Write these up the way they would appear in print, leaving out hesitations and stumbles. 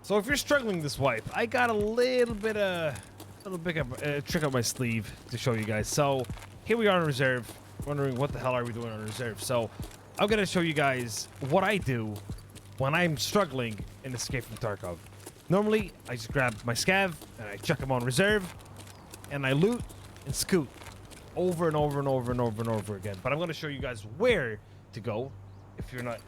So if you're struggling this wipe, I got a little bit of a trick up my sleeve to show you guys. So here we are on reserve, wondering what the hell are we doing on reserve. So I'm gonna show you guys what I do when I'm struggling in Escape from Tarkov. Normally, I just grab my scav and I chuck them on reserve, and I loot and scoot over and over and over and over and over again. But I'm gonna show you guys where to go if you're not,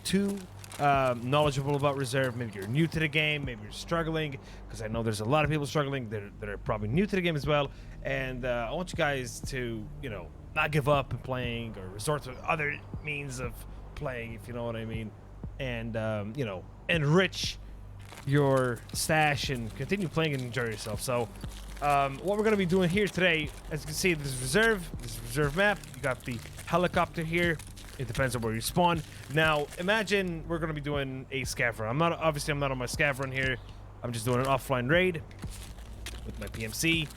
too knowledgeable about reserve. Maybe you're new to the game, maybe you're struggling, because I know there's a lot of people struggling that are probably new to the game as well. And I want you guys to not give up in playing or resort to other means of playing, if you know what I mean, and enrich your stash and continue playing and enjoy yourself. So what we're going to be doing here today, as you can see, this reserve map. You got the helicopter here. It depends on where you spawn. Now, imagine we're going to be doing a scav run. I'm not on my scav run here. I'm just doing an offline raid with my PMC,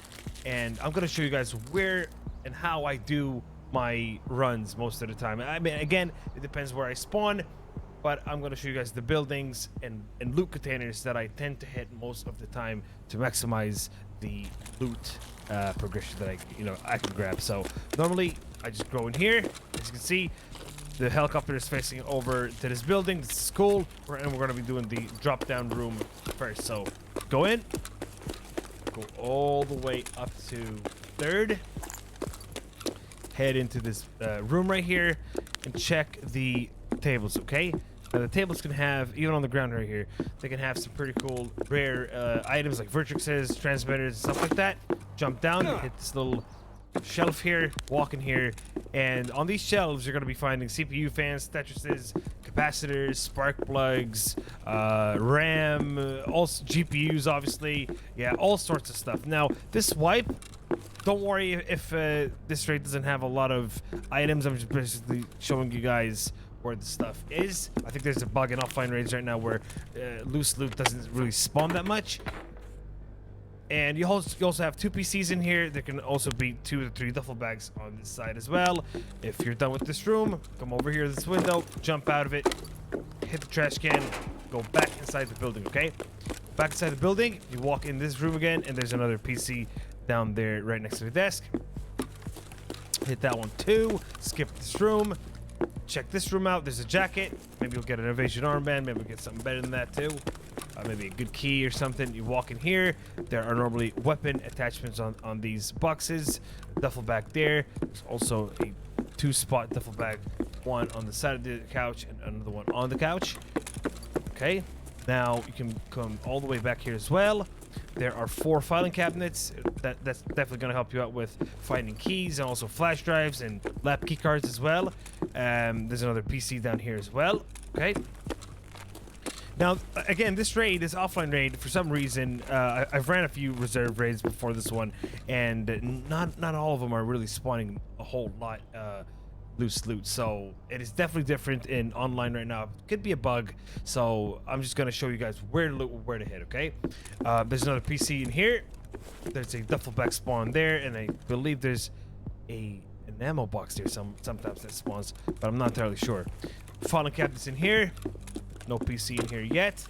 and I'm going to show you guys where and how I do my runs most of the time. I mean, again, it depends where I spawn, but I'm going to show you guys the buildings and loot containers that I tend to hit most of the time to maximize the loot progression that I can grab. So normally I just go in here. As you can see, the helicopter is facing over to this building. This is cool. And we're going to be doing the drop down room first. So go in, go all the way up to third, head into this room right here, and check the tables. Okay, now the tables can have, even on the ground right here, they can have some pretty cool rare items like vertexes, transmitters, stuff like that. Jump down, hit this little shelf here, walk in here, and on these shelves you're going to be finding CPU fans, Tetrises, capacitors, spark plugs, RAM, also GPUs, obviously, yeah, all sorts of stuff. Now this wipe, don't worry if this raid doesn't have a lot of items. I'm just basically showing you guys where the stuff is. I think there's a bug in offline raids right now where loose loot doesn't really spawn that much. And you also have 2 PCs in here. There can also be 2 to 3 duffel bags on this side as well. If you're done with this room, come over here to this window, jump out of it, hit the trash can, go back inside the building, okay? Back inside the building, you walk in this room again, and there's another PC down there right next to the desk. Hit that one too, skip this room, check this room out. There's a jacket. Maybe you'll get an evasion armband, maybe we'll get something better than that too. Maybe a good key or something. You walk in here, there are normally weapon attachments on these boxes. Duffel bag there. There's also a 2-spot duffel bag, one on the side of the couch and another one on the couch. Okay, now you can come all the way back here as well. There are 4 filing cabinets. That's definitely going to help you out with finding keys, and also flash drives and lab key cards as well. There's another PC down here as well. Okay. Now, again, this raid, this offline raid, for some reason, I've ran a few reserve raids before this one, and not all of them are really spawning a whole lot loose loot. So it is definitely different in online right now. It could be a bug, so I'm just gonna show you guys where to loot, where to hit. Okay, there's another PC in here. There's a duffel bag spawn there, and I believe there's an ammo box there. Sometimes that spawns, but I'm not entirely sure. Fallen cabinets in here. No PC in here yet.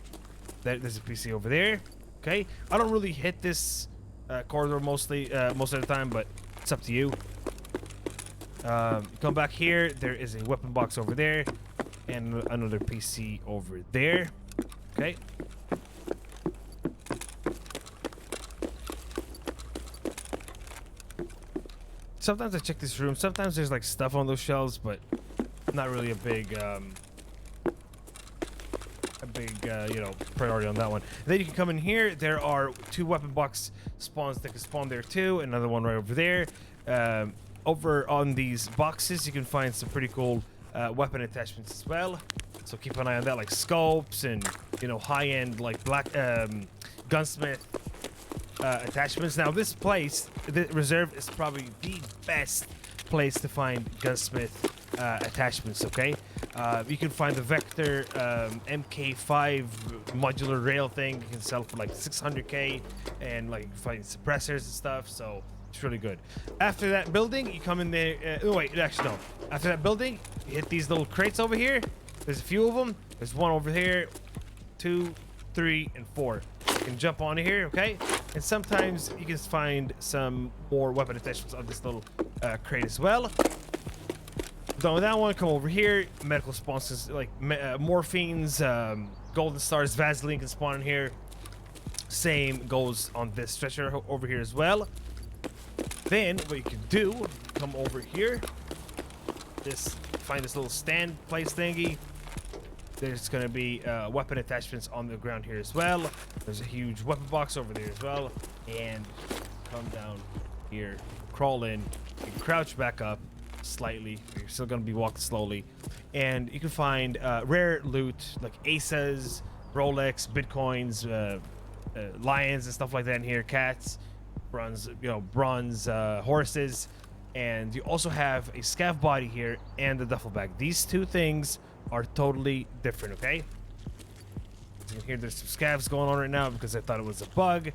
There's a PC over there. Okay, I don't really hit this corridor most of the time, but it's up to you. Come back here. There is a weapon box over there, and another PC over there. Okay. Sometimes I check this room. Sometimes there's like stuff on those shelves, but not really a big priority on that one. Then you can come in here. There are 2 weapon box spawns that can spawn there too. Another one right over there. Over on these boxes, you can find some pretty cool weapon attachments as well. So keep an eye on that, like scopes and high-end like black gunsmith attachments. Now this place, the reserve, is probably the best place to find gunsmith attachments. Okay, you can find the Vector MK5 modular rail thing. You can sell for like 600k, and like find suppressors and stuff. So it's really good. After that building, you come in there. Oh wait, actually no. After that building, you hit these little crates over here. There's a few of them. There's one over here, 2, 3, and 4. You can jump on here, okay? And sometimes you can find some more weapon attachments on this little crate as well. Done with that one, come over here. Medical sponsors like morphines, golden stars, Vaseline can spawn in here. Same goes on this stretcher over here as well. Then what you can do, come over here. Find this little stand place thingy. There's gonna be weapon attachments on the ground here as well. There's a huge weapon box over there as well. And come down here, crawl in, you can crouch back up slightly. You're still gonna be walking slowly, and you can find rare loot like aces, Rolex, bitcoins, lions and stuff like that in here. Cats, bronze, bronze horses, and you also have a scav body here and the duffel bag. These two things are totally different, okay? So you can hear there's some scavs going on right now because I thought it was a bug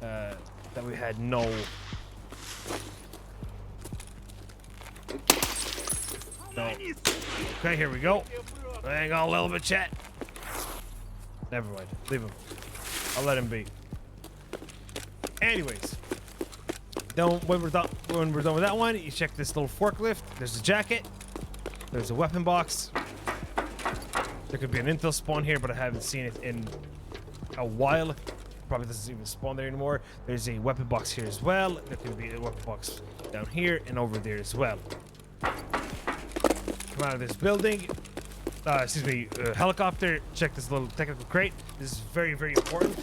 that we had no. No. Okay, here we go. Hang on a little bit, chat. Never mind. Leave him. I'll let him be. Anyways, when we're done with that one, you check this little forklift. There's a jacket. There's a weapon box. There could be an intel spawn here, but I haven't seen it in a while. Probably doesn't even spawn there anymore. There's a weapon box here as well. There could be a weapon box down here and over there as well. Come out of this building. Helicopter. Check this little technical crate. This is very, very important.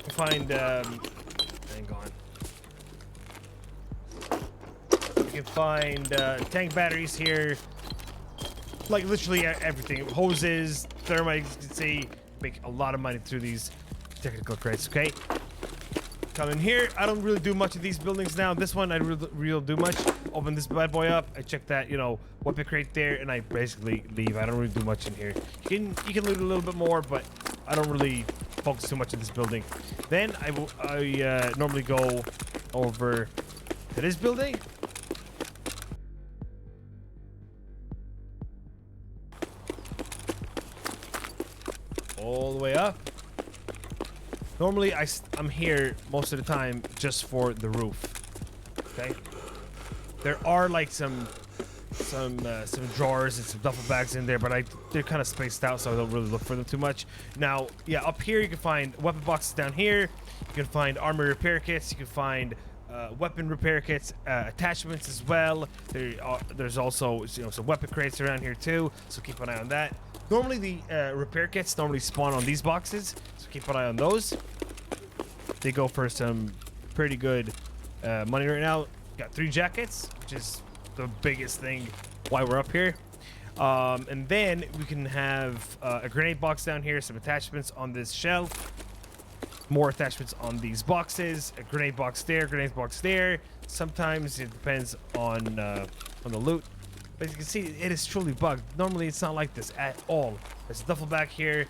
You find, hang on. You can find tank batteries here. Like literally everything. Hoses, thermites, you can see. Make a lot of money through these technical crates, okay? Come in here. I don't really do much of these buildings now. This one, I really do much. Open this bad boy up. I check that, weapon crate there, and I basically leave. I don't really do much in here. You can loot a little bit more, but I don't really focus too much on this building. Then I normally go over to this building. All the way up. Normally, I'm here most of the time just for the roof. Okay. There are like some drawers and some duffel bags in there, but they're kind of spaced out, so I don't really look for them too much. Now, yeah, up here you can find weapon boxes down here. You can find armor repair kits. You can find weapon repair kits, attachments as well. There's also some weapon crates around here too, so keep an eye on that. Normally the repair kits normally spawn on these boxes, so keep an eye on those. They go for some pretty good money right now. Got 3 jackets, which is the biggest thing why we're up here. And then we can have a grenade box down here, some attachments on this shelf, more attachments on these boxes, a grenade box there. Sometimes it depends on the loot. But you can see it is truly bugged. Normally it's not like this at all. There's a duffel bag here.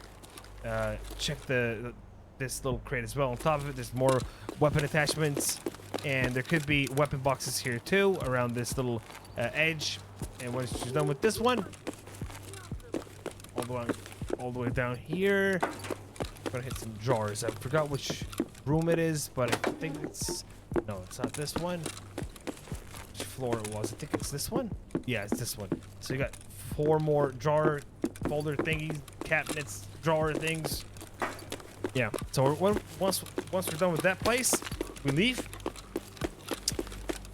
Check this little crate as well. On top of it, there's more weapon attachments, and there could be weapon boxes here too around this little edge. And once you're done with this one, all the way down here, I'm gonna hit some drawers. I forgot which room it is, but I think it's not this one. Which floor it was? I think it's this one. Yeah, it's this one. So you got 4 more drawer folder thingies, cabinets, drawer things. Yeah. So once we're done with that place, we leave.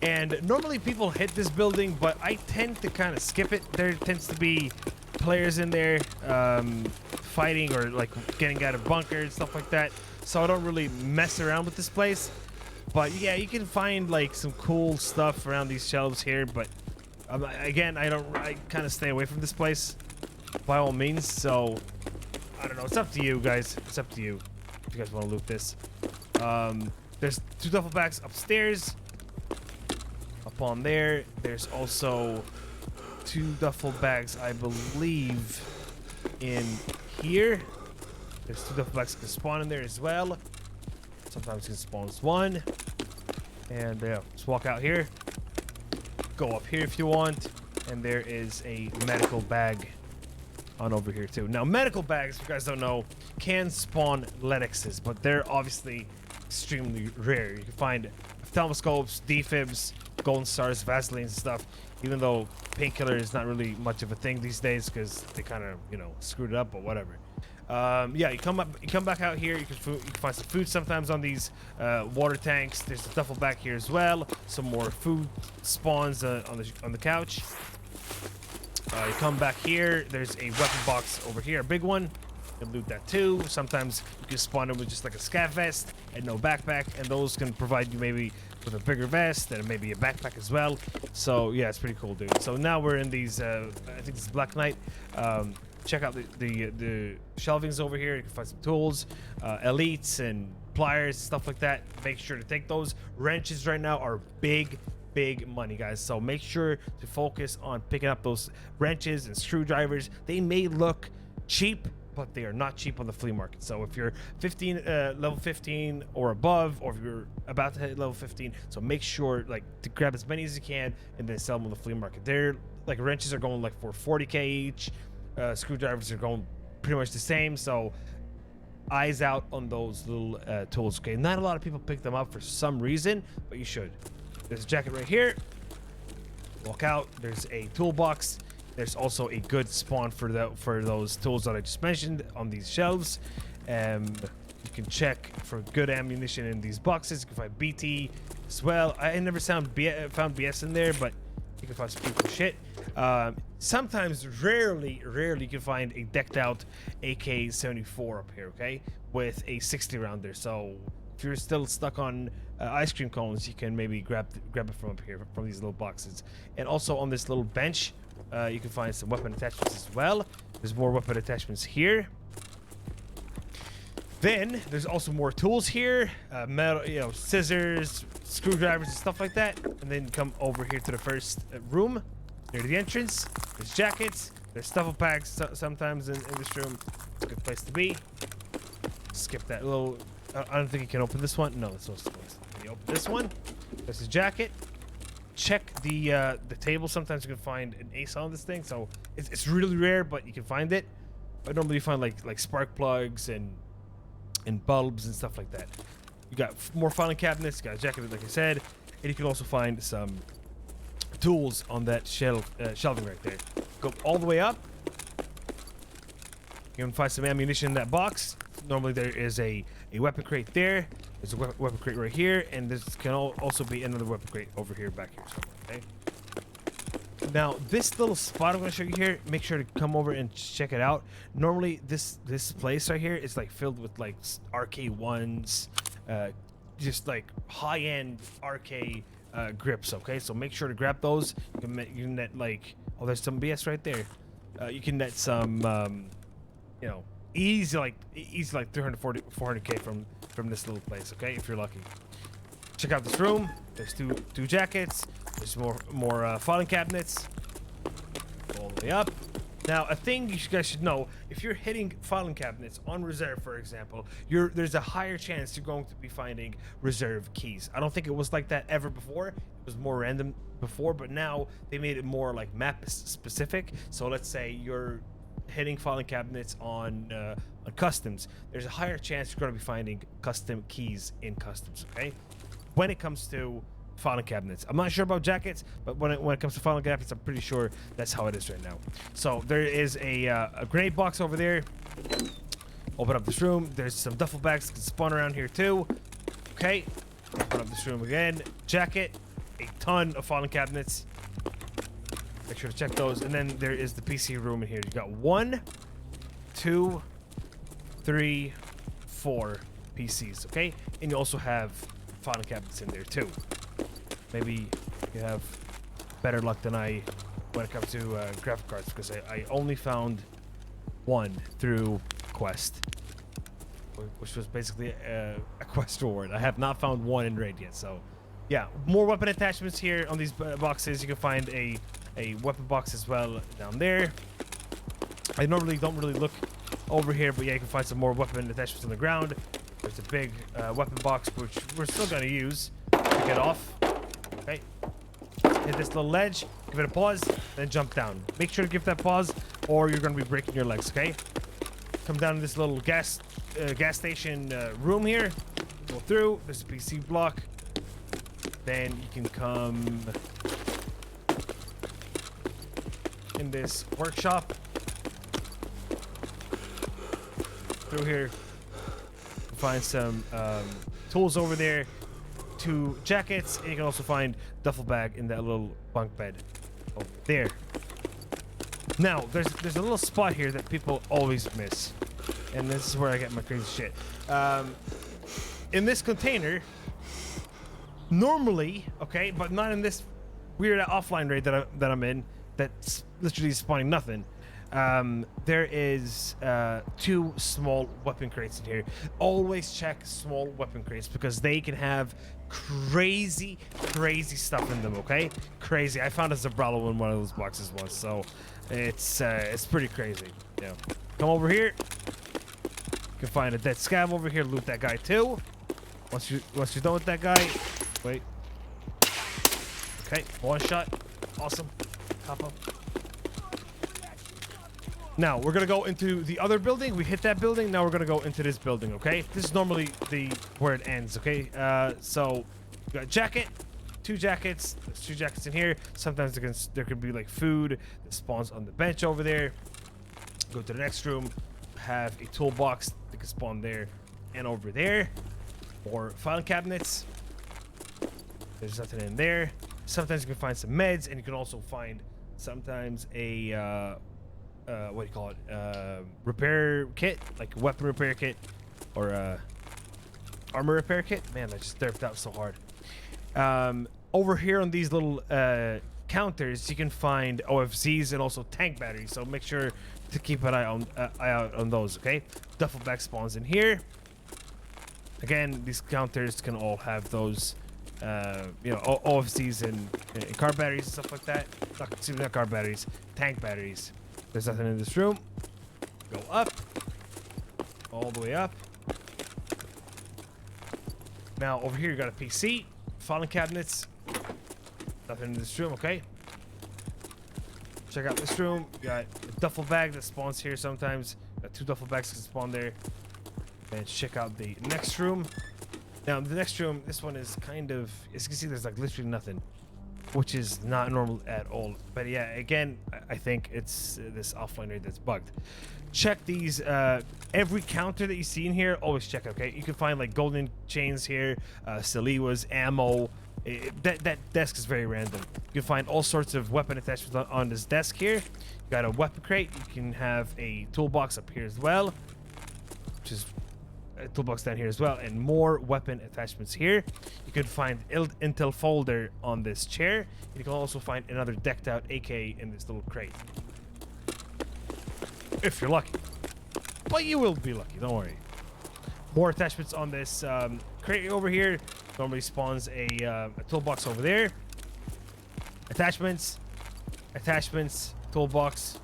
And normally people hit this building, but I tend to kind of skip it. There tends to be players in there fighting or like getting out of bunkers, stuff like that. So I don't really mess around with this place. But yeah, you can find like some cool stuff around these shelves here. But again, I kind of stay away from this place by all means. So I don't know. It's up to you guys. It's up to you if you guys want to loot this. There's 2 duffel bags upstairs. Up on there, there's also 2 duffel bags, I believe, in here. There's 2 duffel bags that can spawn in there as well. Sometimes it can spawn as 1. And just walk out here. Go up here if you want. And there is a medical bag on over here too. Now, medical bags, if you guys don't know, can spawn Lennoxes, but they're obviously extremely rare. You can find ophthalmoscopes, defibs, golden stars, Vaseline and stuff, even though painkiller is not really much of a thing these days because they kind of, you know, screwed it up, but whatever. Yeah, you come back out here. You can find some food sometimes on these water tanks. There's a duffel back here as well. Some more food spawns on the couch. You come back here. There's a weapon box over here, a big one. You can loot that too. Sometimes you can spawn them with just like a scav vest and no backpack, and those can provide you maybe with a bigger vest and maybe a backpack as well. So yeah, it's pretty cool, dude. So now we're in these. I think this is Black Knight. Check out the shelvings over here. You can find some tools, elites and pliers, stuff like that. Make sure to take those. Wrenches right now are big money, guys, so make sure to focus on picking up those wrenches and screwdrivers. They may look cheap, but they are not cheap on the flea market. So if you're level 15 or above, or if you're about to hit level 15, so make sure like to grab as many as you can and then sell them on the flea market. They're like, wrenches are going like for 40k each. Screwdrivers are going pretty much the same, so eyes out on those little tools. Okay, not a lot of people pick them up for some reason, but you should. There's a jacket right here. Walk out. There's a toolbox. There's also a good spawn for those tools that I just mentioned on these shelves. You can check for good ammunition in these boxes. You can find BT as well. I never found BS in there, but you can find some pretty cool shit. Sometimes, rarely you can find a decked out AK-74 up here, okay, with a 60 rounder. So if you're still stuck on ice cream cones, you can maybe grab it from up here, from these little boxes. And also on this little bench, you can find some weapon attachments as well. There's more weapon attachments here. Then there's also more tools here, metal, you know, scissors, screwdrivers and stuff like that. And then come over here to the first room near the entrance. There's jackets, there's stuffle packs sometimes in this room. It's a good place to be. Skip that little. I don't think you can open this one. No, it's not supposed to. You open this one. There's a jacket. Check the table. Sometimes you can find an ace on this thing, so it's really rare, but you can find it. I normally find like spark plugs and bulbs and stuff like that. You got more filing cabinets. You got a jacket, like I said, and you can also find some tools on that shelving right there. Go all the way up. You can find some ammunition in that box. Normally there is a weapon crate there. There's a weapon crate right here, and this can also be another weapon crate over here, back here somewhere. Okay. Now this little spot I'm going to show you here, make sure to come over and check it out. Normally this place right here is like filled with like RK1s, just like high-end RK grips. Okay, so make sure to grab those. You can net like, oh, there's some BS right there. You can net some you know, easy like 340 400k from this little place. Okay, if you're lucky. Check out this room. There's two jackets. There's more filing cabinets all the way up. Now, a thing you guys should know, if you're hitting filing cabinets on reserve, for example, there's a higher chance you're going to be finding reserve keys. I don't think it was like that ever before. It was more random before, but now they made it more like map specific. So let's say you're hitting filing cabinets on customs. There's a higher chance you're going to be finding custom keys in customs, okay? When it comes to filing cabinets. I'm not sure about jackets, but when it comes to filing cabinets, I'm pretty sure that's how it is right now. So there is a grenade box over there. Open up this room. There's some duffel bags that can spawn around here too. Okay. Open up this room again. Jacket. A ton of filing cabinets. Make sure to check those. And then there is the PC room in here. You got 1, 2, 3, 4 PCs. Okay. And you also have filing cabinets in there too. Maybe you have better luck than I when it comes to graphic cards, because I only found one through quest, which was basically a quest reward. I have not found one in raid yet. So yeah, more weapon attachments here on these boxes. You can find a weapon box as well down there. I normally don't really look over here, but yeah, you can find some more weapon attachments on the ground. There's a big weapon box, which we're still going to use to get off. Okay. Hit this little ledge, give it a pause, then jump down. Make sure to give that pause or you're gonna be breaking your legs. Okay, come down to this little gas station room here. Go through. There's a PC block. Then you can come in this workshop. Through here, find some tools over there, 2 jackets, and you can also find duffel bag in that little bunk bed over there. Now, there's a little spot here that people always miss, and this is where I get my crazy shit. In this container, normally, okay, but not in this weird offline raid that I'm in, that's literally spawning nothing. There is 2 small weapon crates in here. Always check small weapon crates because they can have crazy stuff in them. Okay, crazy. I found a Zabralo in one of those boxes once, so it's pretty crazy. Yeah, come over here. You can find a dead scav over here. Loot that guy too. Once you're done with that guy, wait. Okay, 1 shot. Awesome. Hop up. Now we're gonna go into the other building. We hit that building. Now we're gonna go into this building. Okay, this is normally where it ends. Okay, so you got a jacket, 2 jackets. There's 2 jackets in here. Sometimes there could be like food that spawns on the bench over there. Go to the next room. Have a toolbox that can spawn there and over there. Or file cabinets. There's nothing in there. Sometimes you can find some meds, and you can also find sometimes a what do you call it? Repair kit, like weapon repair kit, or armor repair kit. Man, I just derped out so hard. Over here on these little counters, you can find OFZs and also tank batteries. So make sure to keep an eye out on those. Okay, duffel bag spawns in here. Again, these counters can all have those, you know, OFCs and car batteries and stuff like that. Not car batteries, tank batteries. There's nothing in this room. Go up. All the way up. Now, over here, you got a PC. Filing cabinets. Nothing in this room, okay? Check out this room. You got a duffel bag that spawns here sometimes. Got 2 duffel bags that spawn there. And check out the next room. Now, the next room, this one is kind of, as you can see, there's like literally nothing, which is not normal at all. But yeah, again, I think it's this offline raid that's bugged. Check these, every counter that you see in here, always check, okay? You can find like golden chains here, Saliwas, ammo. That desk is very random. You can find all sorts of weapon attachments on this desk here. You got a weapon crate. You can have a toolbox up here as well, which is a toolbox down here as well, and more weapon attachments here. You can find intel folder on this chair. You can also find another decked out AK in this little crate, if you're lucky. But you will be lucky, don't worry. More attachments on this crate over here. Normally spawns a toolbox over there. Attachments, toolbox.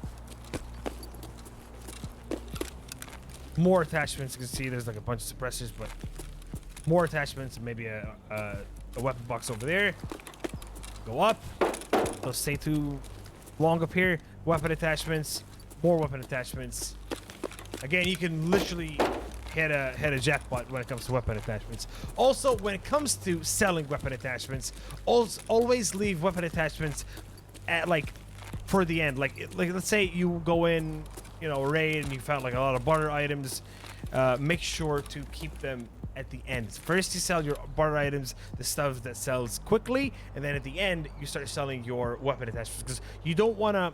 More attachments. You can see there's like a bunch of suppressors, but more attachments, and maybe a weapon box over there. Go up. Don't stay too long up here. Weapon attachments. More weapon attachments. Again, you can literally hit a jackpot when it comes to weapon attachments. Also, when it comes to selling weapon attachments, always leave weapon attachments at like for the end. Like let's say you go in, you know, raid, and you found like a lot of barter items. Make sure to keep them at the end. First, you sell your barter items, the stuff that sells quickly, and then at the end, you start selling your weapon attachments, because you don't want to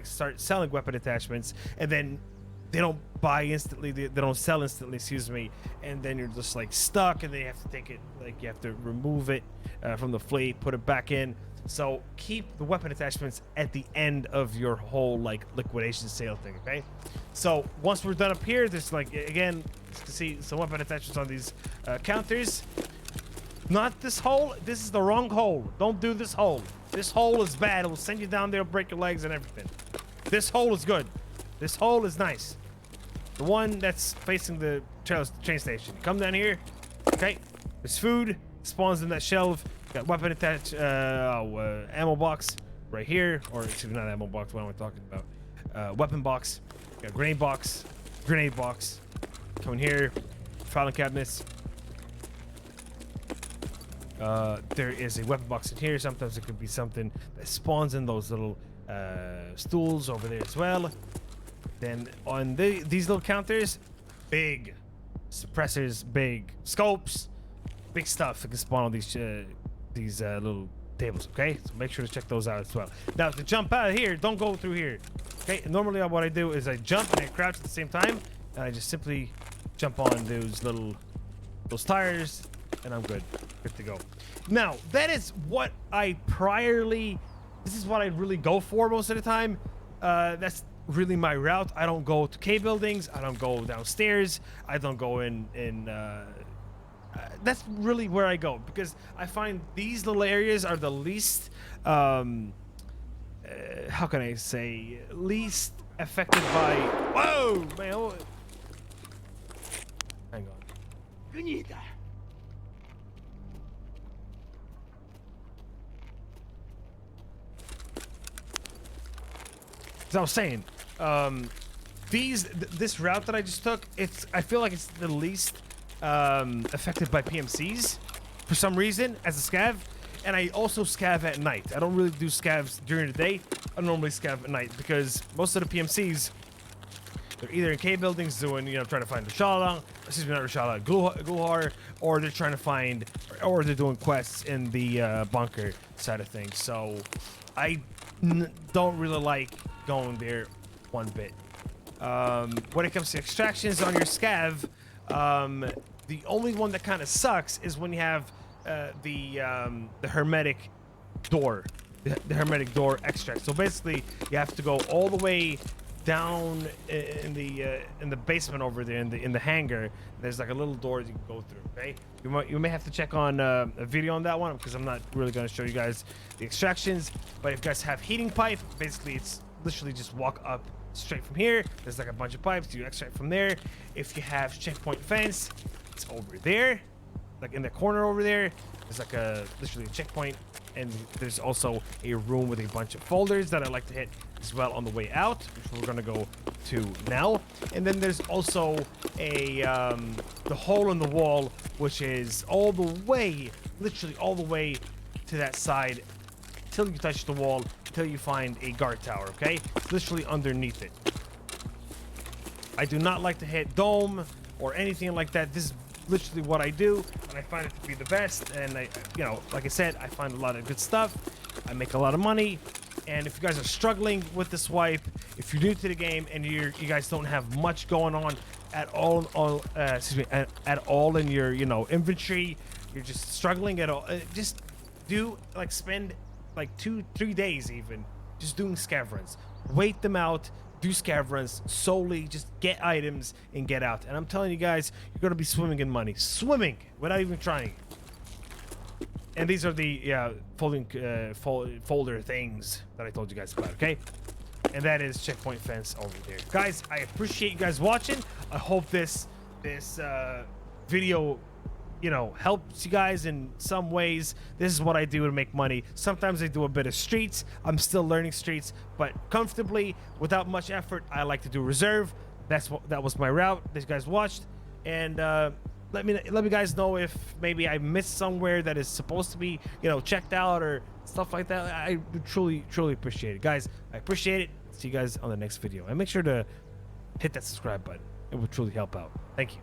start selling weapon attachments and then they don't buy instantly, they don't sell instantly, excuse me, and then you're just like stuck, and then you have to take it, like you have to remove it from the fleet, put it back in. So keep the weapon attachments at the end of your whole like liquidation sale thing, okay? So once we're done up here, there's like, again, you can see some weapon attachments on these counters. Not this hole. This is the wrong hole. Don't do this hole. This hole is bad. It will send you down there, break your legs and everything. This hole is good. This hole is nice. The one that's facing the train station. Come down here. Okay. There's food. Spawns in that shelf. Got weapon attached. Ammo box right here. Or excuse me, not ammo box. What am I talking about? weapon box, you got grenade box, come in here, filing cabinets. There is a weapon box in here. Sometimes it could be something that spawns in those little stools over there as well. Then on these little counters, big suppressors, big scopes, big stuff that can spawn on these little tables. Okay, so make sure to check those out as well. Now to jump out of here, don't go through here. Okay, normally what I do is I jump and I crouch at the same time, and I just simply jump on those tires, and I'm good to go. Now that is what this is what I really go for most of the time. That's really my route. I don't go to K buildings, I don't go downstairs, I don't go in that's really where I go, because I find these little areas are the least how can I say, least affected by whoa man, hang on. As I was saying, this route that I just took, I feel like it's the least affected by PMCs for some reason as a scav, and I also scav at night. I don't really do scavs during the day. I normally scav at night because most of the PMCs, they're either in K buildings doing, trying to find Rashala, not Rashala, Gluhar, or they're trying to find, or they're doing quests in the bunker side of things. So I don't really like going there one bit. When it comes to extractions on your scav, the only one that kind of sucks is when you have the hermetic door, the hermetic door extract. So basically, you have to go all the way down in the basement over there in the hangar. There's like a little door you can go through. Okay, you may have to check on a video on that one, because I'm not really going to show you guys the extractions. But if you guys have heating pipe, basically it's literally just walk up straight from here. There's like a bunch of pipes, you extract from there. If you have checkpoint fence, it's over there, like in the corner over there. There's like literally a checkpoint, and there's also a room with a bunch of folders that I like to hit as well on the way out, which we're gonna go to now. And then there's also the hole in the wall, which is all the way, literally all the way to that side till you touch the wall, till you find a guard tower. Okay, it's literally underneath it. I do not like to hit dome or anything like that. This is literally what I do, and I find it to be the best. And like I said, I find a lot of good stuff. I make a lot of money. And if you guys are struggling with this wipe, if you're new to the game and you guys don't have much going on at all, at all in your inventory, you're just struggling at all, just spend like 2-3 days even just doing scav runs. Wait them out, do scav runs solely, just get items and get out. And I'm telling you guys, you're gonna be swimming in money, swimming without even trying. And these are the folding folder things that I told you guys about. Okay, and that is checkpoint fence over there. Guys, I appreciate you guys watching. I hope this video helps you guys in some ways. This is what I do to make money. Sometimes I do a bit of streets. I'm still learning streets, but comfortably without much effort. I like to do reserve. That was my route that you guys watched. And let me guys know if maybe I missed somewhere that is supposed to be checked out or stuff like that. I truly appreciate it, guys. I appreciate it. See you guys on the next video, and make sure to hit that subscribe button. It would truly help out. Thank you.